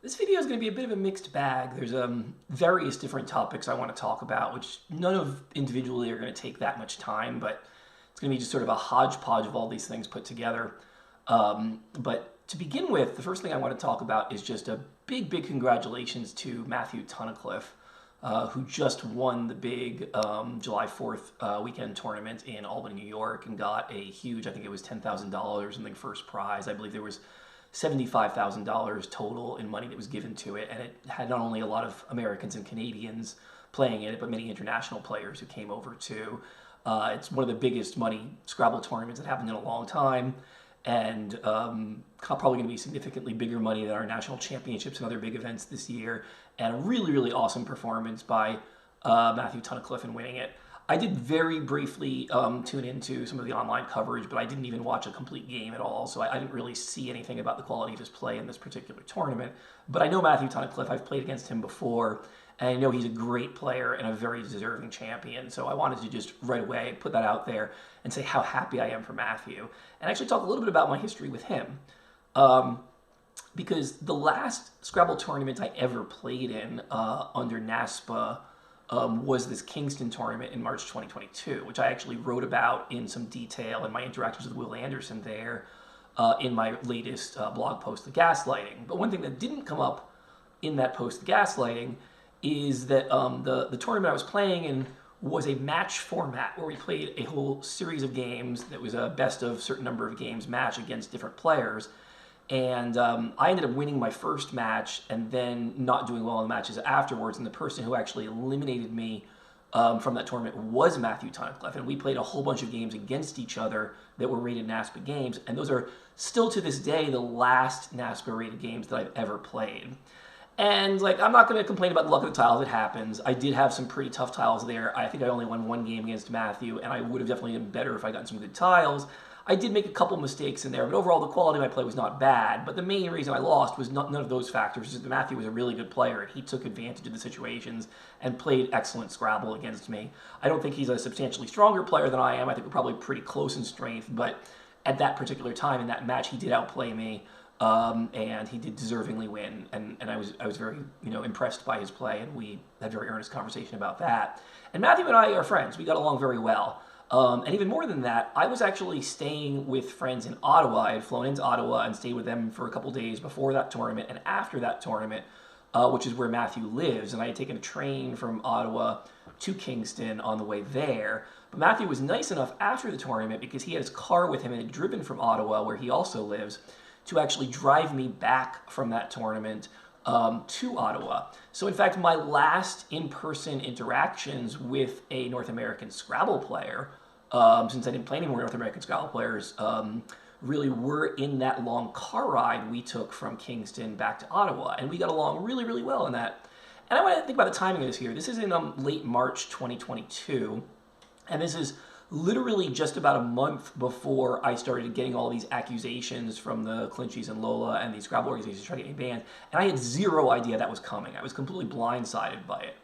This video is going to be a bit of a mixed bag. There's various different topics I want to talk about, which none of individually are going to take that much time, but it's going to be just sort of a hodgepodge of all these things put together. But to begin with, the first thing I want to talk about is just a big, big congratulations to Matthew Tunnicliffe, who just won the big July 4th weekend tournament in Albany, New York, and got a huge, I think it was $10,000 in the first prize. I believe there was $75,000 total in money that was given to it, and it had not only a lot of Americans and Canadians playing in it, but many international players who came over too. It's one of the biggest money Scrabble tournaments that happened in a long time, and probably going to be significantly bigger money than our national championships and other big events this year, and a really, really awesome performance by Matthew Tunnicliffe in winning it. I did very briefly tune into some of the online coverage, but I didn't even watch a complete game at all, so I didn't really see anything about the quality of his play in this particular tournament. But I know Matthew Tunnicliffe. I've played against him before, and I know he's a great player and a very deserving champion, so I wanted to just right away put that out there and say how happy I am for Matthew, and actually talk a little bit about my history with him. Because the last Scrabble tournament I ever played in under NASPA was this Kingston tournament in March 2022, which I actually wrote about in some detail in my interactions with Will Anderson there in my latest blog post, The Gaslighting. But one thing that didn't come up in that post, The Gaslighting, is that the tournament I was playing in was a match format where we played a whole series of games that was a best of certain number of games match against different players. And I ended up winning my first match and then not doing well in the matches afterwards. And the person who actually eliminated me from that tournament was Matthew Tunnicliffe. And we played a whole bunch of games against each other that were rated NASPA games. And those are still to this day the last NASPA rated games that I've ever played. And I'm not going to complain about the luck of the tiles. It happens. I did have some pretty tough tiles there. I think I only won one game against Matthew, and I would have definitely been better if I gotten some good tiles. I did make a couple mistakes in there, but overall the quality of my play was not bad. But the main reason I lost was none of those factors. Just that Matthew was a really good player, and he took advantage of the situations and played excellent Scrabble against me. I don't think he's a substantially stronger player than I am. I think we're probably pretty close in strength, but at that particular time in that match, he did outplay me, and he did deservingly win. And I was very impressed by his play, and we had a very earnest conversation about that. And Matthew and I are friends. We got along very well. And even more than that, I was actually staying with friends in Ottawa. I had flown into Ottawa and stayed with them for a couple days before that tournament and after that tournament, which is where Matthew lives. And I had taken a train from Ottawa to Kingston on the way there. But Matthew was nice enough after the tournament, because he had his car with him and had driven from Ottawa, where he also lives, to actually drive me back from that tournament to Ottawa. So in fact, my last in-person interactions with a North American Scrabble player, since I didn't play any more North American Scrabble players, really were in that long car ride we took from Kingston back to Ottawa. And we got along really, really well in that. And I want to think about the timing of this here. This is in late March 2022, and this is literally just about a month before I started getting all these accusations from the Clinchys and Lola and these Scrabble organizations trying to get me banned, and I had zero idea that was coming. I was completely blindsided by it.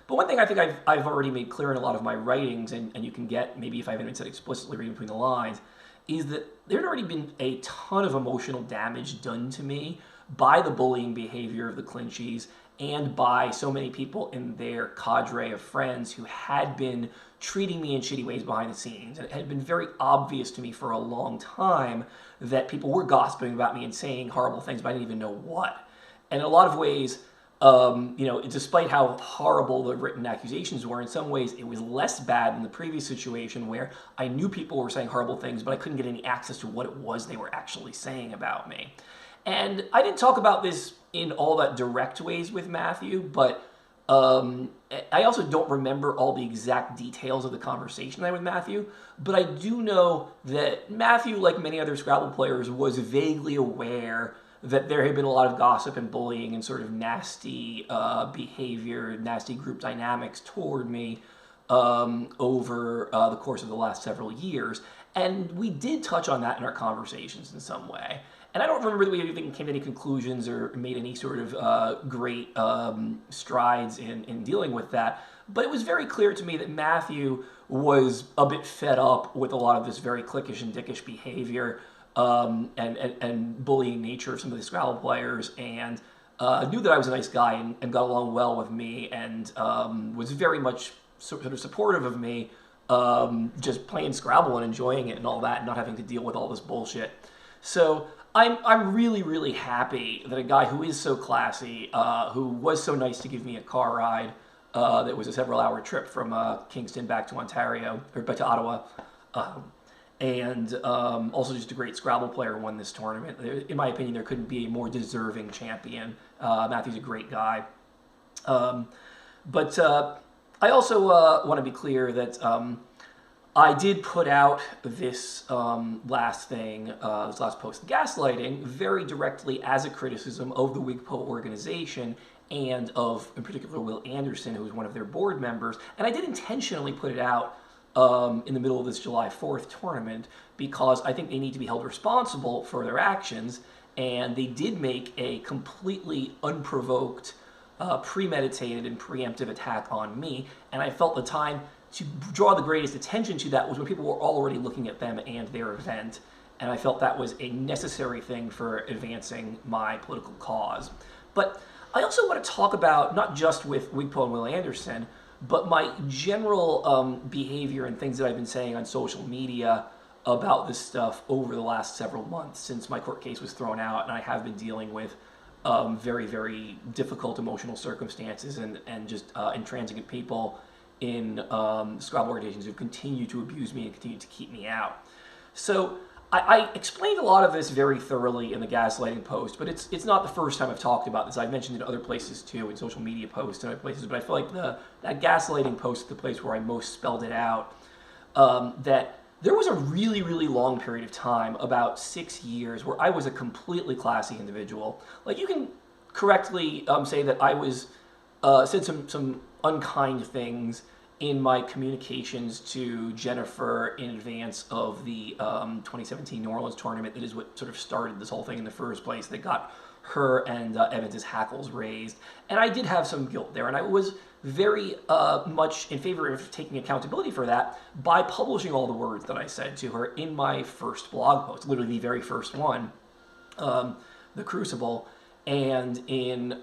But one thing I think I've already made clear in a lot of my writings, and you can get, maybe if I haven't said explicitly reading between the lines, is that there had already been a ton of emotional damage done to me by the bullying behavior of the Clinchys and by so many people in their cadre of friends who had been treating me in shitty ways behind the scenes. And it had been very obvious to me for a long time that people were gossiping about me and saying horrible things, but I didn't even know what. And in a lot of ways, despite how horrible the written accusations were, in some ways it was less bad than the previous situation where I knew people were saying horrible things, but I couldn't get any access to what it was they were actually saying about me. And I didn't talk about this in all that direct ways with Matthew, but I also don't remember all the exact details of the conversation I had with Matthew, but I do know that Matthew, like many other Scrabble players, was vaguely aware that there had been a lot of gossip and bullying and sort of nasty behavior, nasty group dynamics toward me over the course of the last several years. And we did touch on that in our conversations in some way. And I don't remember that we even came to any conclusions or made any sort of great strides in dealing with that. But it was very clear to me that Matthew was a bit fed up with a lot of this very cliquish and dickish behavior and bullying nature of some of the Scrabble players, and knew that I was a nice guy and got along well with me, and was very much sort of supportive of me, just playing Scrabble and enjoying it and all that, and not having to deal with all this bullshit. So I'm really, really happy that a guy who is so classy, who was so nice to give me a car ride, that was a several-hour trip from Kingston back to Ontario, or back to Ottawa, and also just a great Scrabble player, won this tournament. In my opinion, there couldn't be a more deserving champion. Matthew's a great guy. But I also want to be clear that I did put out this last thing, this last post, gaslighting, very directly as a criticism of the WIGPO organization and of, in particular, Will Anderson, who was one of their board members. And I did intentionally put it out in the middle of this July 4th tournament because I think they need to be held responsible for their actions. And they did make a completely unprovoked, premeditated and preemptive attack on me. And I felt the time to draw the greatest attention to that was when people were already looking at them and their event. And I felt that was a necessary thing for advancing my political cause. But I also want to talk about, not just with WIGPO and Will Anderson, but my general behavior and things that I've been saying on social media about this stuff over the last several months since my court case was thrown out, and I have been dealing with very, very difficult emotional circumstances and just intransigent people in Scrabble organizations who continue to abuse me and continue to keep me out. So I explained a lot of this very thoroughly in the gaslighting post, but it's not the first time I've talked about this. I've mentioned it in other places too, in social media posts and other places, but I feel like that gaslighting post is the place where I most spelled it out, that there was a really, really long period of time, about 6 years, where I was a completely classy individual. Like, you can correctly say that I was said some unkind things in my communications to Jennifer in advance of the 2017 New Orleans tournament. That is what sort of started this whole thing in the first place, that got her and Evans's hackles raised. And I did have some guilt there, and I was very much in favor of taking accountability for that by publishing all the words that I said to her in my first blog post, literally the very first one, The Crucible, and in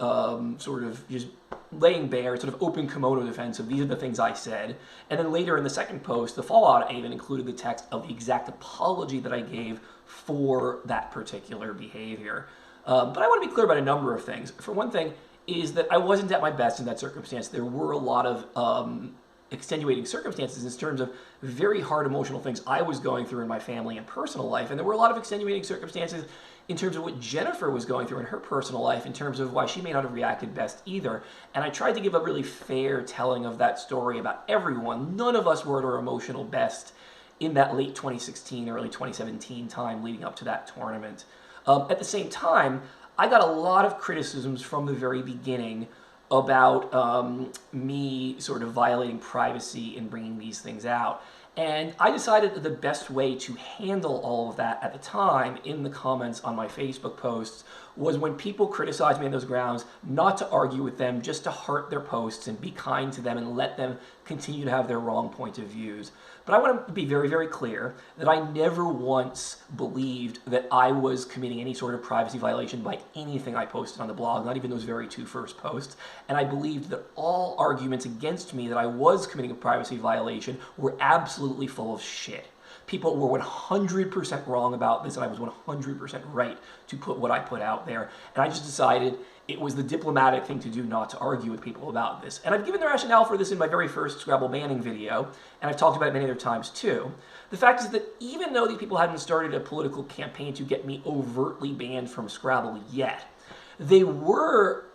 sort of just laying bare, sort of open kimono defense of these are the things I said. And then later in the second post, the fallout, I even included the text of the exact apology that I gave for that particular behavior. But I want to be clear about a number of things. For one thing, is that I wasn't at my best in that circumstance. There were a lot of extenuating circumstances in terms of very hard emotional things I was going through in my family and personal life. And there were a lot of extenuating circumstances in terms of what Jennifer was going through in her personal life, in terms of why she may not have reacted best either. And I tried to give a really fair telling of that story about everyone. None of us were at our emotional best in that late 2016, early 2017 time leading up to that tournament. At the same time, I got a lot of criticisms from the very beginning about me sort of violating privacy and bringing these things out. And I decided that the best way to handle all of that at the time in the comments on my Facebook posts was, when people criticized me on those grounds, not to argue with them, just to heart their posts and be kind to them and let them continue to have their wrong point of views. But I want to be very, very clear that I never once believed that I was committing any sort of privacy violation by anything I posted on the blog, not even those very two first posts. And I believed that all arguments against me that I was committing a privacy violation were absolutely full of shit. People were 100% wrong about this, and I was 100% right to put what I put out there. And I just decided it was the diplomatic thing to do not to argue with people about this. And I've given the rationale for this in my very first Scrabble banning video, and I've talked about it many other times too. The fact is that even though these people hadn't started a political campaign to get me overtly banned from Scrabble yet, they were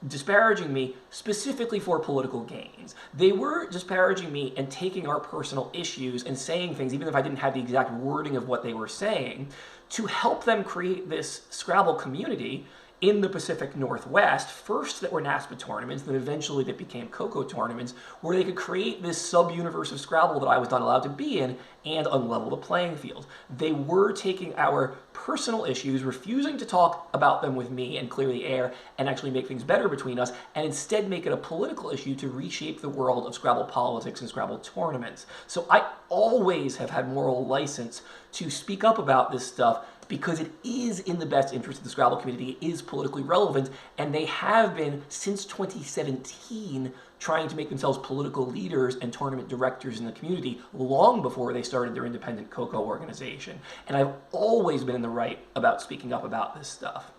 disparaging me specifically for political gains. They were disparaging me and taking our personal issues and saying things, even if I didn't have the exact wording of what they were saying, to help them create this Scrabble community in the Pacific Northwest, first that were NASPA tournaments, then eventually that became CoCo tournaments, where they could create this sub-universe of Scrabble that I was not allowed to be in and unlevel the playing field. They were taking our personal issues, refusing to talk about them with me and clear the air and actually make things better between us, and instead make it a political issue to reshape the world of Scrabble politics and Scrabble tournaments. So I always have had moral license to speak up about this stuff, because it is in the best interest of the Scrabble community, it is politically relevant, and they have been, since 2017, trying to make themselves political leaders and tournament directors in the community long before they started their independent CoCo organization. And I've always been in the right about speaking up about this stuff.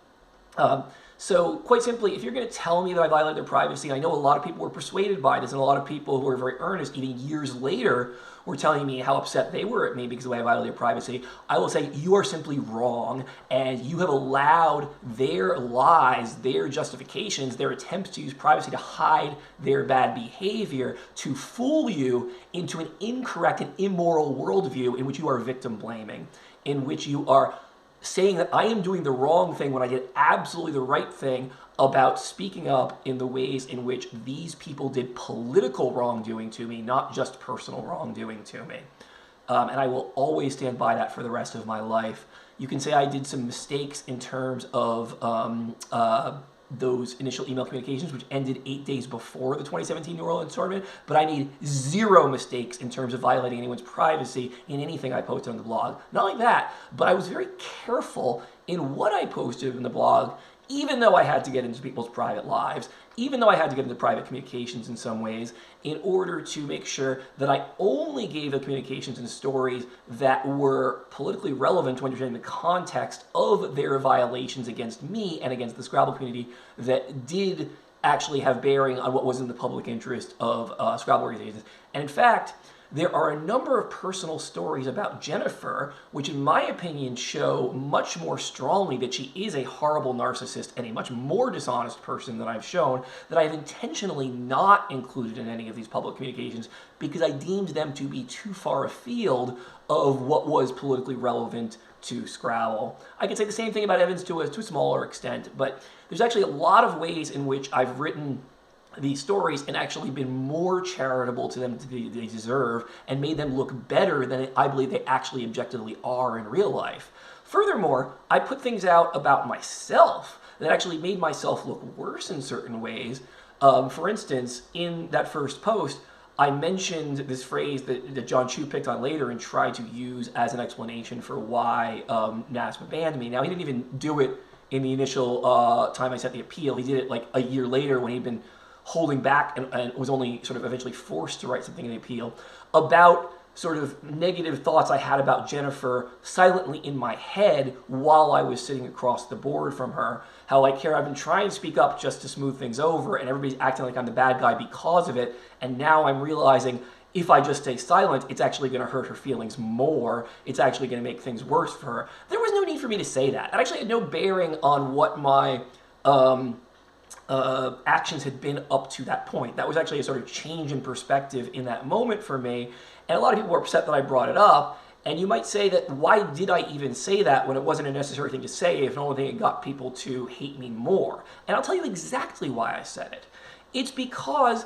So quite simply, if you're going to tell me that I violated their privacy, I know a lot of people were persuaded by this, and a lot of people who were very earnest, even years later, were telling me how upset they were at me because of the way I violated their privacy. I will say, you are simply wrong, and you have allowed their lies, their justifications, their attempts to use privacy to hide their bad behavior, to fool you into an incorrect and immoral worldview in which you are victim blaming, in which you are saying that I am doing the wrong thing when I did absolutely the right thing about speaking up in the ways in which these people did political wrongdoing to me, not just personal wrongdoing to me. And I will always stand by that for the rest of my life. You can say I did some mistakes in terms of those initial email communications, which ended 8 days before the 2017 New Orleans tournament, but I made zero mistakes in terms of violating anyone's privacy in anything I posted on the blog. Not only that, but I was very careful in what I posted in the blog, even though I had to get into people's private lives, even though I had to get into private communications in some ways, in order to make sure that I only gave the communications and stories that were politically relevant to understanding the context of their violations against me and against the Scrabble community that did actually have bearing on what was in the public interest of Scrabble organizations. And in fact, there are a number of personal stories about Jennifer, which in my opinion show much more strongly that she is a horrible narcissist and a much more dishonest person than I've shown, that I have intentionally not included in any of these public communications because I deemed them to be too far afield of what was politically relevant to Scrabble. I could say the same thing about Evans to a smaller extent, but there's actually a lot of ways in which I've written these stories and actually been more charitable to them than they deserve and made them look better than I believe they actually objectively are in real life. Furthermore, I put things out about myself that actually made myself look worse in certain ways. For instance, in that first post, I mentioned this phrase that John Chu picked on later and tried to use as an explanation for why NASPA banned me. Now, he didn't even do it in the initial time I sent the appeal. He did it like a year later when he'd been holding back and was only sort of eventually forced to write something in the appeal about sort of negative thoughts I had about Jennifer silently in my head while I was sitting across the board from her. How I've been trying to speak up just to smooth things over and everybody's acting like I'm the bad guy because of it. And now I'm realizing if I just stay silent, it's actually going to hurt her feelings more. It's actually going to make things worse for her. There was no need for me to say that. It actually had no bearing on what my actions had been up to that point. That was actually a sort of change in perspective in that moment for me. And a lot of people were upset that I brought it up. And you might say that, why did I even say that when it wasn't a necessary thing to say if the only thing it got people to hate me more? And I'll tell you exactly why I said it. It's because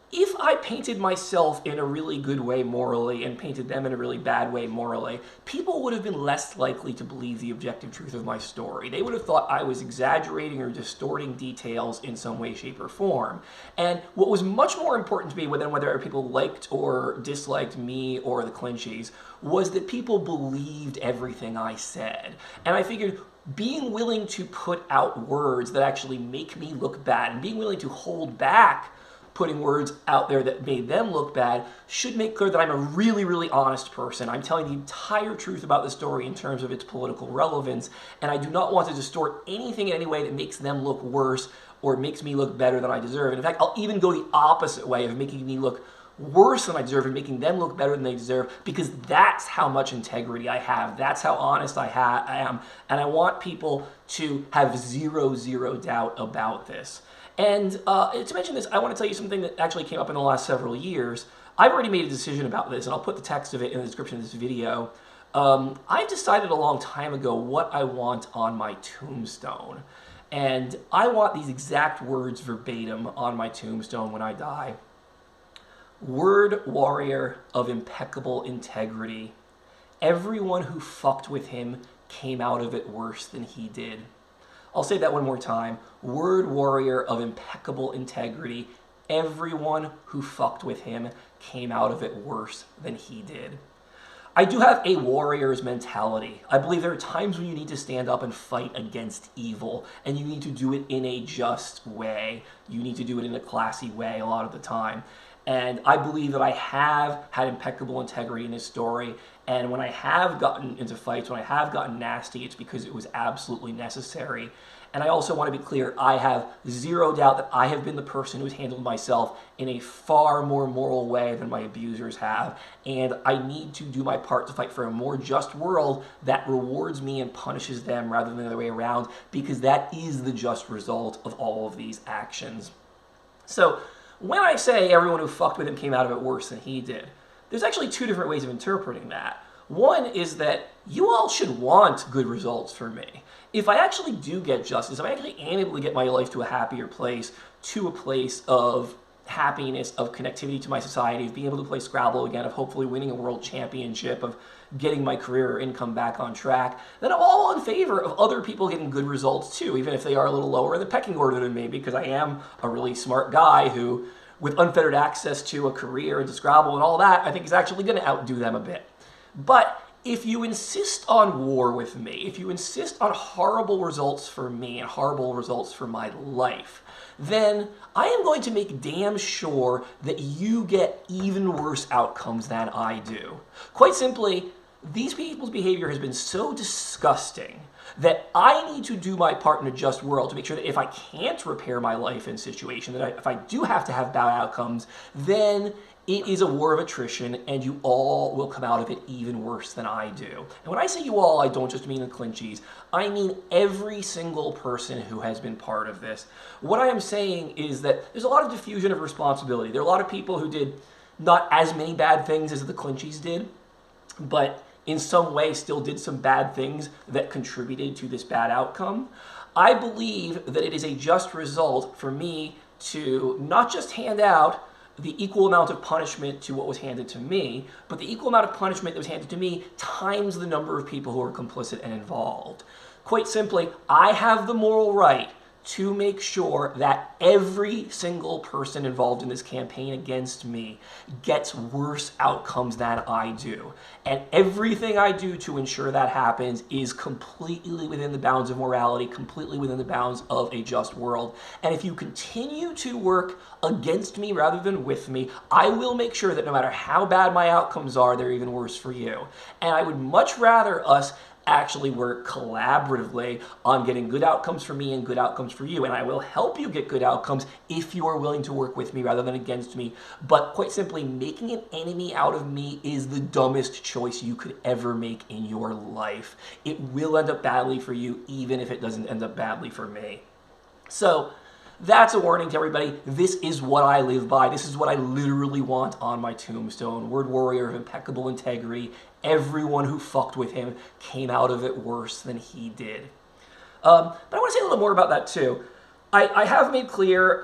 if I painted myself in a really good way morally and painted them in a really bad way morally, people would have been less likely to believe the objective truth of my story. They would have thought I was exaggerating or distorting details in some way, shape, or form. And what was much more important to me than whether people liked or disliked me or the Clinchys was that people believed everything I said. And I figured being willing to put out words that actually make me look bad and being willing to hold back putting words out there that made them look bad should make clear that I'm a really, really honest person. I'm telling the entire truth about the story in terms of its political relevance, and I do not want to distort anything in any way that makes them look worse or makes me look better than I deserve. And in fact, I'll even go the opposite way of making me look worse than I deserve and making them look better than they deserve, because that's how much integrity I have. That's how honest I am. And I want people to have zero doubt about this. And to mention this, I want to tell you something that actually came up in the last several years. I've already made a decision about this, and I'll put the text of it in the description of this video. I decided a long time ago what I want on my tombstone. And I want these exact words verbatim on my tombstone when I die. Word warrior of impeccable integrity. Everyone who fucked with him came out of it worse than he did. I'll say that one more time. Word warrior of impeccable integrity. Everyone who fucked with him came out of it worse than he did. I do have a warrior's mentality. I believe there are times when you need to stand up and fight against evil, and you need to do it in a just way. You need to do it in a classy way a lot of the time. And I believe that I have had impeccable integrity in this story, and when I have gotten into fights, when I have gotten nasty, it's because it was absolutely necessary. And I also want to be clear, I have zero doubt that I have been the person who's handled myself in a far more moral way than my abusers have. And I need to do my part to fight for a more just world that rewards me and punishes them rather than the other way around, because that is the just result of all of these actions. So when I say everyone who fucked with him came out of it worse than he did, there's actually two different ways of interpreting that. One is that you all should want good results for me. If I actually do get justice, if I actually am able to get my life to a happier place, to a place of happiness, of connectivity to my society, of being able to play Scrabble again, of hopefully winning a world championship, of getting my career or income back on track, then I'm all in favor of other people getting good results too, even if they are a little lower in the pecking order than me, because I am a really smart guy who, with unfettered access to a career and to Scrabble and all that, I think is actually going to outdo them a bit. But if you insist on war with me, if you insist on horrible results for me and horrible results for my life, then I am going to make damn sure that you get even worse outcomes than I do. Quite simply, these people's behavior has been so disgusting that I need to do my part in a just world to make sure that if I can't repair my life and situation, that if I do have to have bad outcomes, then it is a war of attrition, and you all will come out of it even worse than I do. And when I say you all, I don't just mean the Clinchys. I mean every single person who has been part of this. What I am saying is that there's a lot of diffusion of responsibility. There are a lot of people who did not as many bad things as the Clinchys did, but in some way still did some bad things that contributed to this bad outcome. I believe that it is a just result for me to not just hand out the equal amount of punishment to what was handed to me, but the equal amount of punishment that was handed to me times the number of people who are complicit and involved. Quite simply, I have the moral right to make sure that every single person involved in this campaign against me gets worse outcomes than I do. And everything I do to ensure that happens is completely within the bounds of morality, completely within the bounds of a just world. And if you continue to work against me rather than with me, I will make sure that no matter how bad my outcomes are, they're even worse for you. And I would much rather us actually work collaboratively on getting good outcomes for me and good outcomes for you. And I will help you get good outcomes if you are willing to work with me rather than against me. But quite simply, making an enemy out of me is the dumbest choice you could ever make in your life. It will end up badly for you, even if it doesn't end up badly for me. So that's a warning to everybody. This is what I live by. This is what I literally want on my tombstone. Word warrior of impeccable integrity. Everyone who fucked with him came out of it worse than he did. But I want to say a little more about that too. I have made clear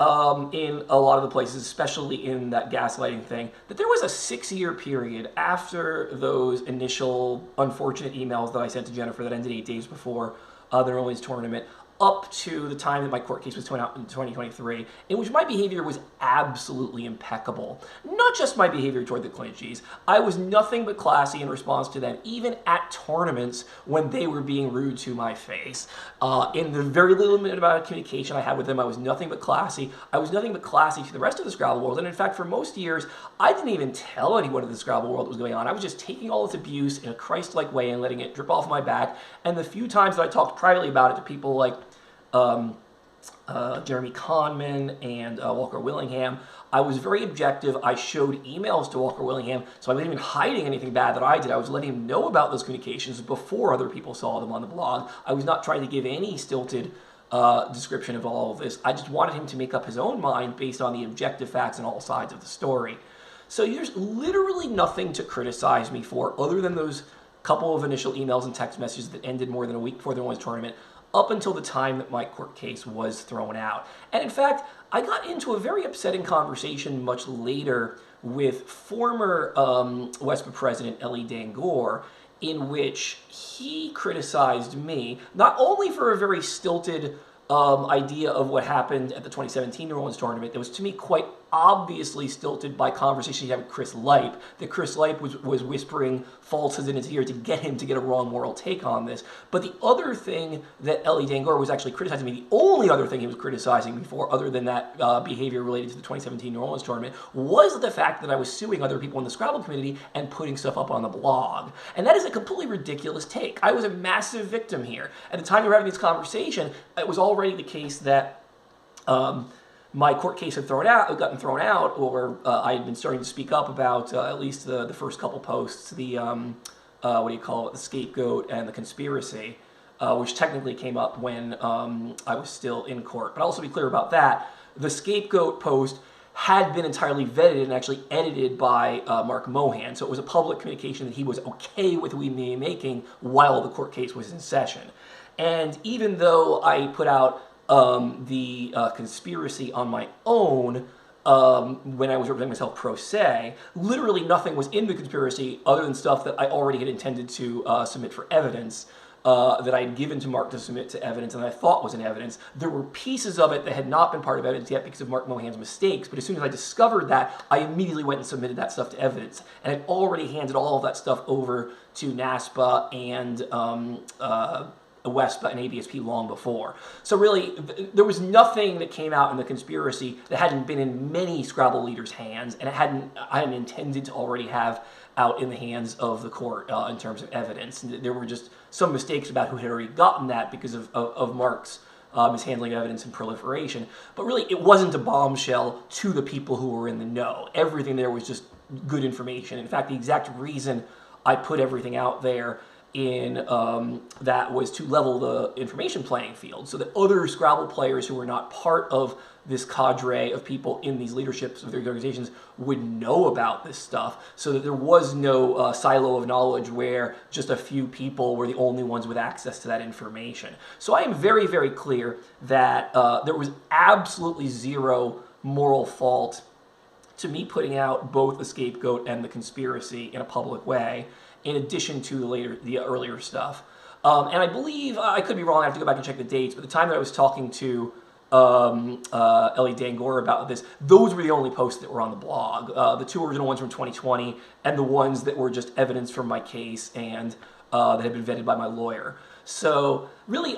in a lot of the places, especially in that gaslighting thing, that there was a 6-year period after those initial unfortunate emails that I sent to Jennifer that ended 8 days before the New Orleans tournament, up to the time that my court case was thrown out in 2023, in which my behavior was absolutely impeccable. Not just my behavior toward the Clinchys. I was nothing but classy in response to them, even at tournaments when they were being rude to my face. In the very limited amount of communication I had with them, I was nothing but classy. I was nothing but classy to the rest of the Scrabble world, and in fact, for most years, I didn't even tell anyone in the Scrabble world what was going on. I was just taking all this abuse in a Christ-like way and letting it drip off my back, and the few times that I talked privately about it to people like Jeremy Conman and Walker Willingham, I was very objective. I showed emails to Walker Willingham, so I wasn't even hiding anything bad that I did. I was letting him know about those communications before other people saw them on the blog. I was not trying to give any stilted description of all of this. I just wanted him to make up his own mind based on the objective facts and all sides of the story. So there's literally nothing to criticize me for other than those couple of initial emails and text messages that ended more than a week before the New tournament, up until the time that my court case was thrown out. And in fact, I got into a very upsetting conversation much later with former WESPA president Elie Dangoor, in which he criticized me, not only for a very stilted idea of what happened at the 2017 New Orleans tournament that was to me quite obviously stilted by conversation he had with Chris Lipe, that Chris Lipe was whispering falsehoods in his ear to get him to get a wrong moral take on this. But the other thing that Elie Dangoor was actually criticizing me, the only other thing he was criticizing me for, other than that behavior related to the 2017 New Orleans tournament, was the fact that I was suing other people in the Scrabble community and putting stuff up on the blog. And that is a completely ridiculous take. I was a massive victim here. At the time we were having this conversation, it was already the case that my court case had gotten thrown out, or I had been starting to speak up about at least the first couple posts, the the scapegoat and the conspiracy, which technically came up when I was still in court. But I'll also be clear about that. The scapegoat post had been entirely vetted and actually edited by Mark Mohan, so it was a public communication that he was okay with me making while the court case was in session. And even though I put out the conspiracy on my own when I was representing myself pro se, literally nothing was in the conspiracy other than stuff that I already had intended to submit for evidence, that I had given to Mark to submit to evidence and I thought was in evidence. There were pieces of it that had not been part of evidence yet because of Mark Mohan's mistakes, but as soon as I discovered that, I immediately went and submitted that stuff to evidence. And I'd already handed all of that stuff over to NASPA and WESPA and ABSP long before. So really, there was nothing that came out in the conspiracy that hadn't been in many Scrabble leaders' hands, and I hadn't intended to already have out in the hands of the court in terms of evidence. And there were just some mistakes about who had already gotten that because of Mark's mishandling of evidence and proliferation. But really, it wasn't a bombshell to the people who were in the know. Everything there was just good information. In fact, the exact reason I put everything out there in that was to level the information playing field so that other Scrabble players who were not part of this cadre of people in these leaderships of their organizations would know about this stuff, so that there was no silo of knowledge where just a few people were the only ones with access to that information. So I am very, very clear that there was absolutely zero moral fault to me putting out both the scapegoat and the conspiracy in a public way, in addition to the earlier stuff. And I believe, I could be wrong, I have to go back and check the dates, but the time that I was talking to Elie Dangoor about this, those were the only posts that were on the blog. The two original ones from 2020 and the ones that were just evidence from my case and that had been vetted by my lawyer. So really,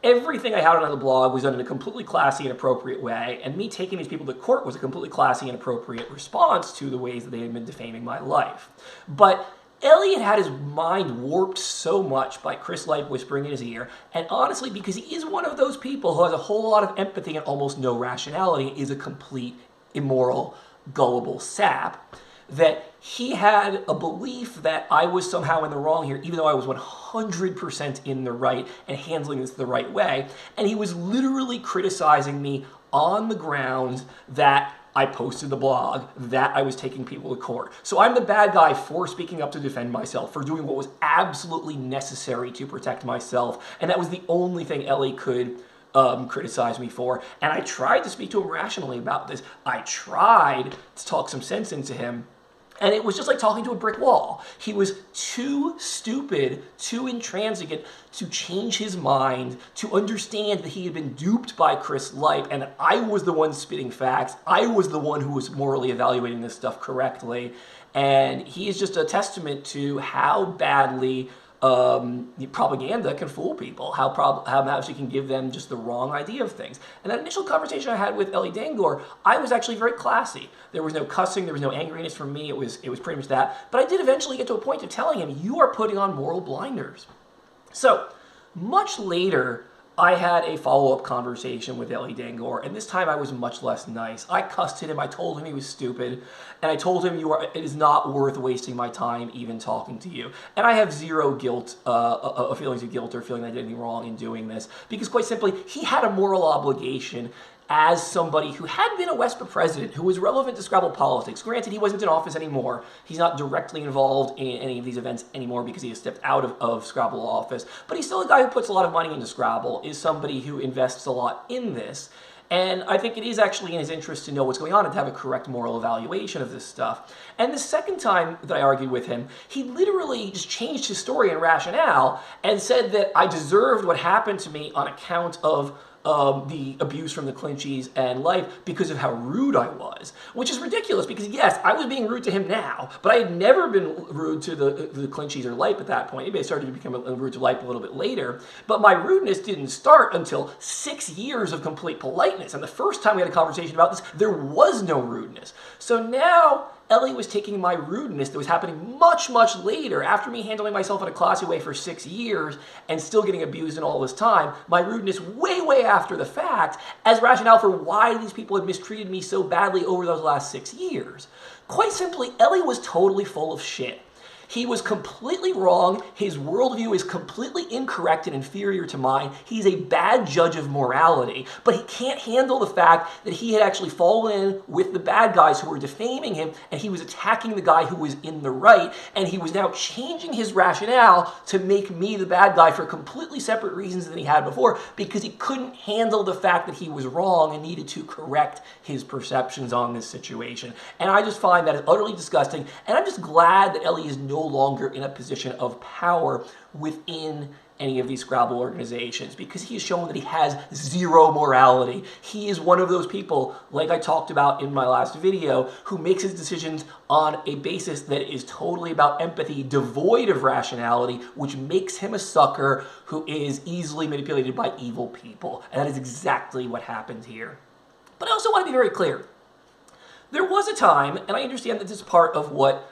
everything I had on the blog was done in a completely classy and appropriate way, and me taking these people to court was a completely classy and appropriate response to the ways that they had been defaming my life. But Elliot had his mind warped so much by Chris Lipe whispering in his ear, and honestly, because he is one of those people who has a whole lot of empathy and almost no rationality, is a complete, immoral, gullible sap, that he had a belief that I was somehow in the wrong here, even though I was 100% in the right and handling this the right way, and he was literally criticizing me on the grounds that I posted the blog, that I was taking people to court. So I'm the bad guy for speaking up to defend myself, for doing what was absolutely necessary to protect myself, and that was the only thing Elie could criticize me for. And I tried to speak to him rationally about this. I tried to talk some sense into him, and it was just like talking to a brick wall. He was too stupid, too intransigent to change his mind, to understand that he had been duped by Chris Lipe and that I was the one spitting facts. I was the one who was morally evaluating this stuff correctly. And he is just a testament to how badly propaganda can fool people, how much you can give them just the wrong idea of things. And that initial conversation I had with Elie Dangoor, I was actually very classy. There was no cussing, there was no angriness from me, it was pretty much that. But I did eventually get to a point of telling him, you are putting on moral blinders. So, much later, I had a follow-up conversation with Elie Dangoor, and this time I was much less nice. I cussed at him, I told him he was stupid, and I told him it is not worth wasting my time even talking to you. And I have zero guilt, feelings of guilt or feeling I did anything wrong in doing this, because quite simply, he had a moral obligation as somebody who had been a WESPA president, who was relevant to Scrabble politics. Granted, he wasn't in office anymore. He's not directly involved in any of these events anymore because he has stepped out of Scrabble office. But he's still a guy who puts a lot of money into Scrabble, is somebody who invests a lot in this. And I think it is actually in his interest to know what's going on and to have a correct moral evaluation of this stuff. And the second time that I argued with him, he literally just changed his story and rationale and said that I deserved what happened to me on account of the abuse from the Clinchys and Lipe because of how rude I was, which is ridiculous because yes, I was being rude to him now, but I had never been rude to the Clinchys or Lipe at that point. Maybe I started to become rude to Lipe a little bit later, but my rudeness didn't start until 6 years of complete politeness. And the first time we had a conversation about this, there was no rudeness. So now Elie was taking my rudeness that was happening much, much later, after me handling myself in a classy way for 6 years and still getting abused in all this time, my rudeness way, way after the fact, as rationale for why these people had mistreated me so badly over those last 6 years. Quite simply, Elie was totally full of shit. He was completely wrong. His worldview is completely incorrect and inferior to mine. He's a bad judge of morality, but he can't handle the fact that he had actually fallen in with the bad guys who were defaming him, and he was attacking the guy who was in the right, and he was now changing his rationale to make me the bad guy for completely separate reasons than he had before, because he couldn't handle the fact that he was wrong and needed to correct his perceptions on this situation. And I just find that utterly disgusting, and I'm just glad that Elie is no longer in a position of power within any of these Scrabble organizations, because he has shown that he has zero morality. He is one of those people, like I talked about in my last video, who makes his decisions on a basis that is totally about empathy, devoid of rationality, which makes him a sucker who is easily manipulated by evil people. And that is exactly what happened here. But I also want to be very clear. There was a time, and I understand that this is part of what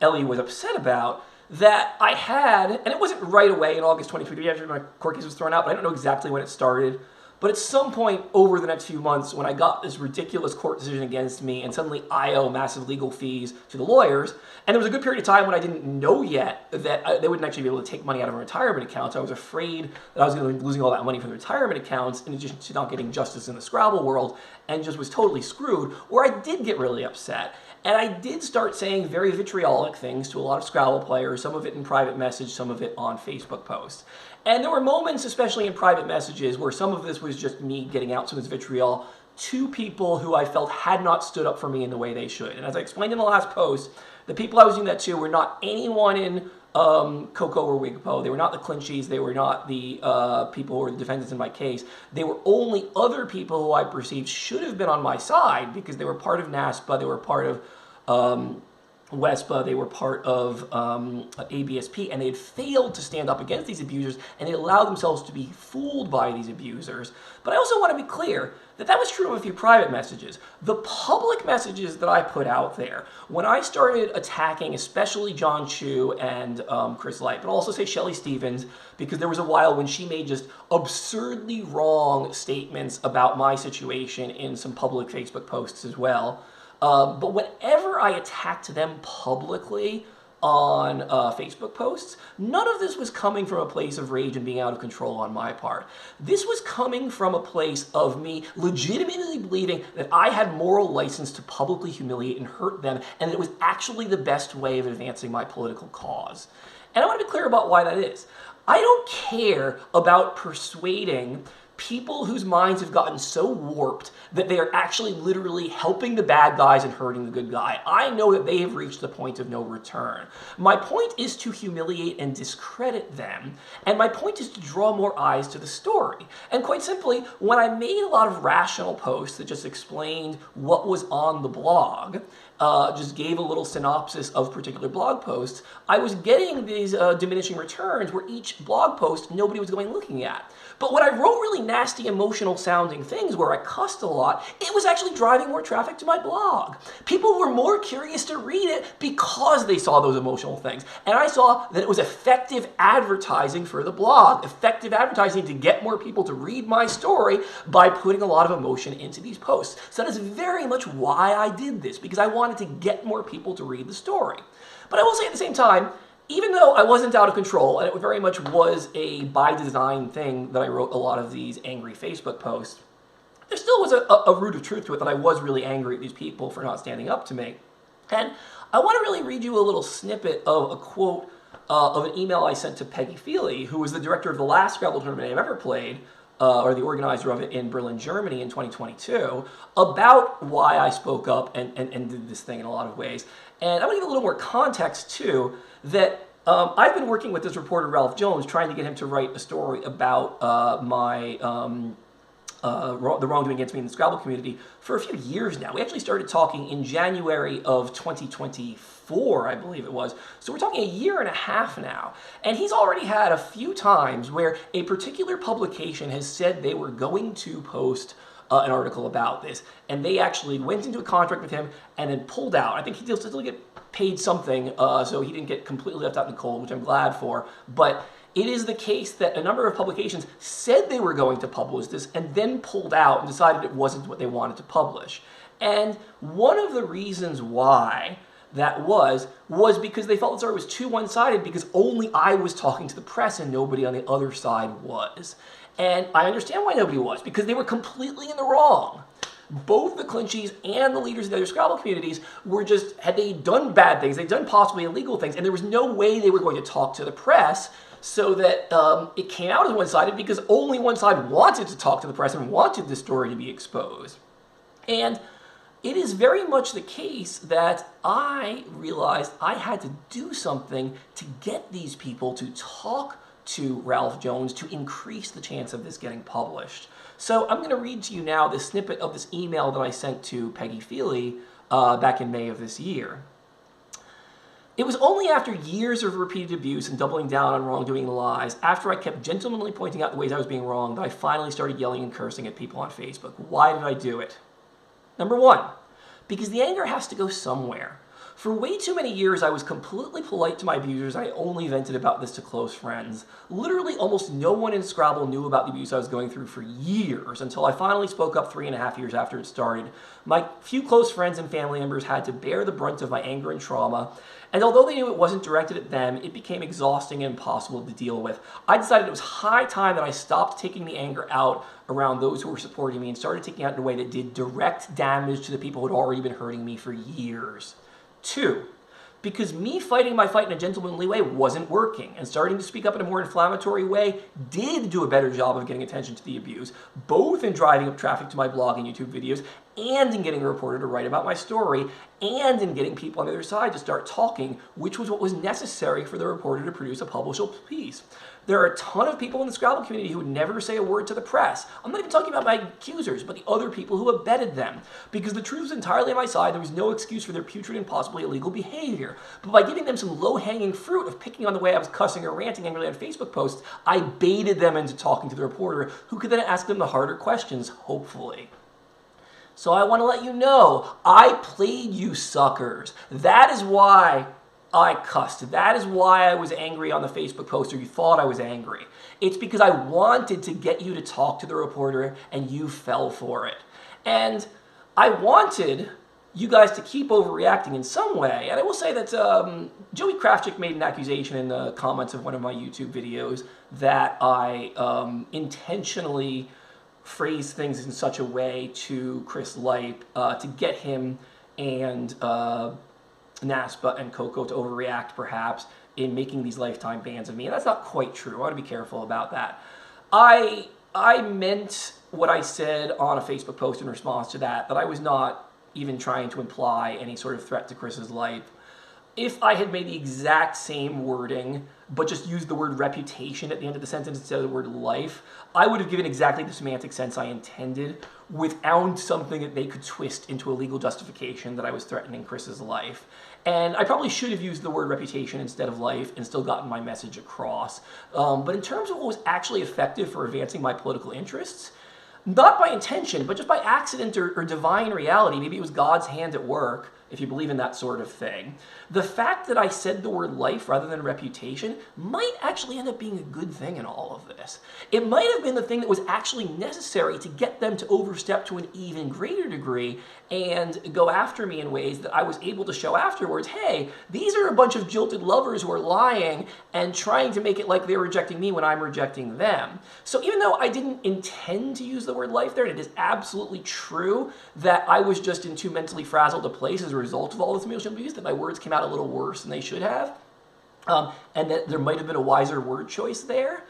Elie was upset about, that I had, and it wasn't right away in August 2023 after my court case was thrown out, but I don't know exactly when it started, but at some point over the next few months when I got this ridiculous court decision against me and suddenly I owe massive legal fees to the lawyers, and there was a good period of time when I didn't know yet that they wouldn't actually be able to take money out of a retirement account. So I was afraid that I was going to be losing all that money from the retirement accounts in addition to not getting justice in the Scrabble world, and just was totally screwed, where I did get really upset. And I did start saying very vitriolic things to a lot of Scrabble players, some of it in private message, some of it on Facebook posts. And there were moments, especially in private messages, where some of this was just me getting out some of this vitriol to people who I felt had not stood up for me in the way they should. And as I explained in the last post, the people I was doing that to were not anyone in CoCo or WESPA. They were not the Clinchys. They were not the people who were the defendants in my case. They were only other people who I perceived should have been on my side because they were part of NASPA. They were part of WESPA, they were part of ABSP, and they had failed to stand up against these abusers, and they allowed themselves to be fooled by these abusers. But I also want to be clear that that was true of a few private messages. The public messages that I put out there, when I started attacking especially John Chu and Chris Lipe, but I'll also say Shelley Stevens, because there was a while when she made just absurdly wrong statements about my situation in some public Facebook posts as well. But whenever I attacked them publicly on Facebook posts, none of this was coming from a place of rage and being out of control on my part. This was coming from a place of me legitimately believing that I had moral license to publicly humiliate and hurt them, and that it was actually the best way of advancing my political cause. And I want to be clear about why that is. I don't care about persuading people whose minds have gotten so warped that they are actually literally helping the bad guys and hurting the good guy. I know that they have reached the point of no return. My point is to humiliate and discredit them, and my point is to draw more eyes to the story. And quite simply, when I made a lot of rational posts that just explained what was on the blog, just gave a little synopsis of particular blog posts, I was getting these diminishing returns where each blog post nobody was going looking at. But when I wrote really nasty, emotional sounding things where I cussed a lot, it was actually driving more traffic to my blog. People were more curious to read it because they saw those emotional things. And I saw that it was effective advertising for the blog, effective advertising to get more people to read my story by putting a lot of emotion into these posts. So that is very much why I did this, because I wanted to get more people to read the story. But I will say at the same time, even though I wasn't out of control, and it very much was a by design thing that I wrote a lot of these angry Facebook posts, there still was a root of truth to it that I was really angry at these people for not standing up to me. And I want to really read you a little snippet of a quote of an email I sent to Peggy Feely, who was the director of the last Scrabble tournament I've ever played, or the organizer of it in Berlin, Germany in 2022, about why I spoke up and did this thing in a lot of ways. And I'm going to give a little more context, too, that I've been working with this reporter, Ralph Jones, trying to get him to write a story about my the wrongdoing against me in the Scrabble community for a few years now. We actually started talking in January of 2024, I believe it was. So we're talking a year and a half now. And he's already had a few times where a particular publication has said they were going to post an article about this. And they actually went into a contract with him and then pulled out. I think he still get paid something, so he didn't get completely left out in the cold, which I'm glad for. But it is the case that a number of publications said they were going to publish this and then pulled out and decided it wasn't what they wanted to publish. And one of the reasons why that was because they felt the story was too one-sided because only I was talking to the press and nobody on the other side was. And I understand why nobody was, because they were completely in the wrong. Both the Clinchys and the leaders of the other Scrabble communities were just, had they done bad things, they'd done possibly illegal things, and there was no way they were going to talk to the press so that it came out as one-sided because only one side wanted to talk to the press and wanted the story to be exposed. And it is very much the case that I realized I had to do something to get these people to talk to Ralph Jones to increase the chance of this getting published. So I'm going to read to you now this snippet of this email that I sent to Peggy Feely back in May of this year. It was only after years of repeated abuse and doubling down on wrongdoing and lies, after I kept gentlemanly pointing out the ways I was being wrong, that I finally started yelling and cursing at people on Facebook. Why did I do it? Number one, because the anger has to go somewhere. For way too many years, I was completely polite to my abusers. I only vented about this to close friends. Literally, almost no one in Scrabble knew about the abuse I was going through for years, until I finally spoke up 3.5 years after it started. My few close friends and family members had to bear the brunt of my anger and trauma, and although they knew it wasn't directed at them, it became exhausting and impossible to deal with. I decided it was high time that I stopped taking the anger out around those who were supporting me and started taking it out in a way that did direct damage to the people who had already been hurting me for years. 2, because me fighting my fight in a gentlemanly way wasn't working, and starting to speak up in a more inflammatory way did do a better job of getting attention to the abuse, both in driving up traffic to my blog and YouTube videos, and in getting a reporter to write about my story, and in getting people on the other side to start talking, which was what was necessary for the reporter to produce a publishable piece. There are a ton of people in the Scrabble community who would never say a word to the press. I'm not even talking about my accusers, but the other people who abetted them. Because the truth was entirely on my side, there was no excuse for their putrid and possibly illegal behavior. But by giving them some low-hanging fruit of picking on the way I was cussing or ranting angrily on Facebook posts, I baited them into talking to the reporter, who could then ask them the harder questions, hopefully. So I want to let you know, I played you suckers. That is why I cussed. That is why I was angry on the Facebook post, or you thought I was angry. It's because I wanted to get you to talk to the reporter, and you fell for it. And I wanted you guys to keep overreacting in some way. And I will say that Joey Krafchick made an accusation in the comments of one of my YouTube videos that I intentionally phrased things in such a way to Chris Lipe to get him and NASPA and CoCo to overreact, perhaps, in making these lifetime bans of me. And that's not quite true. I want to be careful about that. I meant what I said on a Facebook post in response to that I was not even trying to imply any sort of threat to Chris's life. If I had made the exact same wording, but just used the word reputation at the end of the sentence instead of the word life, I would have given exactly the semantic sense I intended without something that they could twist into a legal justification that I was threatening Chris's life. And I probably should have used the word reputation instead of life and still gotten my message across. But in terms of what was actually effective for advancing my political interests, not by intention, but just by accident or divine reality, maybe it was God's hand at work, if you believe in that sort of thing, the fact that I said the word life rather than reputation might actually end up being a good thing in all of this. It might have been the thing that was actually necessary to get them to overstep to an even greater degree and go after me in ways that I was able to show afterwards, hey, these are a bunch of jilted lovers who are lying and trying to make it like they're rejecting me when I'm rejecting them. So even though I didn't intend to use the word life there, and it is absolutely true that I was just in too mentally frazzled a place as a result of all this emotional abuse, that my words came out a little worse than they should have, and that there might have been a wiser word choice there.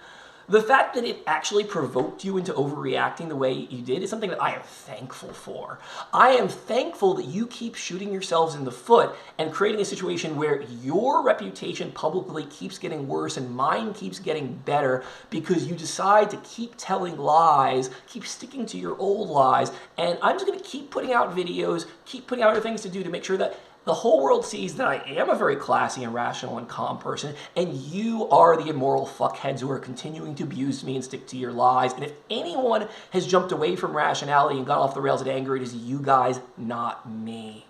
The fact that it actually provoked you into overreacting the way you did is something that I am thankful for. I am thankful that you keep shooting yourselves in the foot and creating a situation where your reputation publicly keeps getting worse and mine keeps getting better because you decide to keep telling lies, keep sticking to your old lies, and I'm just going to keep putting out videos, keep putting out other things to do to make sure that the whole world sees that I am a very classy and rational and calm person, and you are the immoral fuckheads who are continuing to abuse me and stick to your lies. And if anyone has jumped away from rationality and gone off the rails at anger, it is you guys, not me.